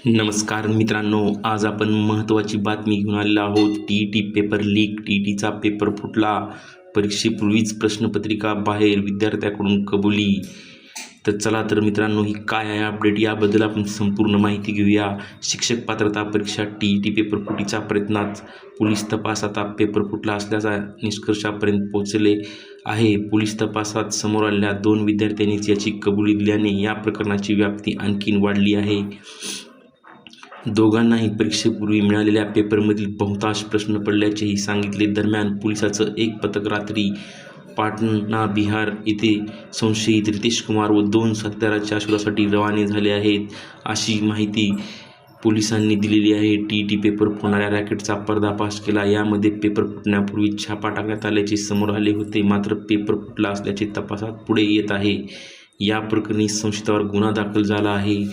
नमस्कार मित्रांनो, आज आपण महत्त्वाची बातमी घेऊन आलेलो आहोत. T paper leak. टीचा पेपर फुटला. परीक्षेपूर्वीच प्रश्नपत्रिका बाहेर, विद्यार्थ्याकडून कबुली. तर चला तर मित्रांनो, ही काय आहे अपडेट, याबद्दल आपण संपूर्ण माहिती घेऊया. शिक्षक पात्रता परीक्षा टी पेपर फुटीच्या प्रयत्नात पोलीस तपास. आता पेपर फुटला असल्याचा निष्कर्षापर्यंत पोहोचले आहे. पोलीस तपासात समोर आलेल्या 2 विद्यार्थ्यांनीच याची कबुली दिल्याने या प्रकरणाची व्याप्ती आणखीन वाढली आहे. दोघांनाही परीक्षेपूर्वी मिळालेल्या पेपरमधील बहुतांश प्रश्न पडल्याचेही सांगितले. दरम्यान पोलिसांचं एक पथक रात्री पाटणा, बिहार येथे संशयित रितेश कुमार व 2 साथीदारांच्या शोधासाठी रवाने झाले आहेत, अशी माहिती पोलिसांनी दिलेली आहे. टी पेपर फुटणाऱ्या रॅकेटचा पर्दाफाश केला. यामध्ये पेपर फुटण्यापूर्वी छापा टाकण्यात आल्याचे समोर आले होते. मात्र पेपर फुटला असल्याचे तपासात पुढे येत आहे. या प्रकरणी संशयितावर गुन्हा दाखल झाला आहे.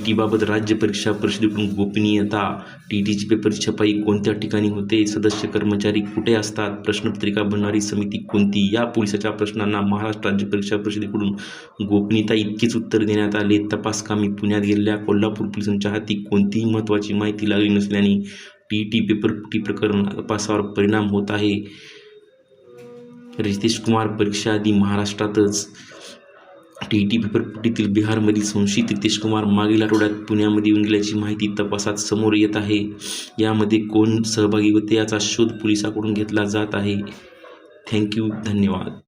टीबाबत राज्य परीक्षा परिषदेकडून गोपनीयता. टीची पेपरची छपाई कोणत्या ठिकाणी होते? सदस्य कर्मचारी कुठे असतात? प्रश्नपत्रिका बनवणारी समिती कोणती? या पोलिसाच्या प्रश्नांना महाराष्ट्र राज्य परीक्षा परिषदेकडून गोपनीयता इतकेच उत्तर देण्यात आले. तपासकामी पुण्यात गेलेल्या कोल्हापूर पोलिसांच्या हाती कोणतीही महत्त्वाची माहिती लागली नसल्याने टी पेपर फुटी प्रकरण तपासावर परिणाम होत आहे. रितेश कुमार परीक्षेआधी महाराष्ट्रातच. टी पेपर फुटीतील बिहारमधील संशयित रितेश कुमार मागील आठवड्यात पुण्यामध्ये येऊन गेल्याची माहिती तपासात समोर येत आहे. यामध्ये कोण सहभागी होते याचा शोध पोलिसांकडून घेतला जात आहे. धन्यवाद.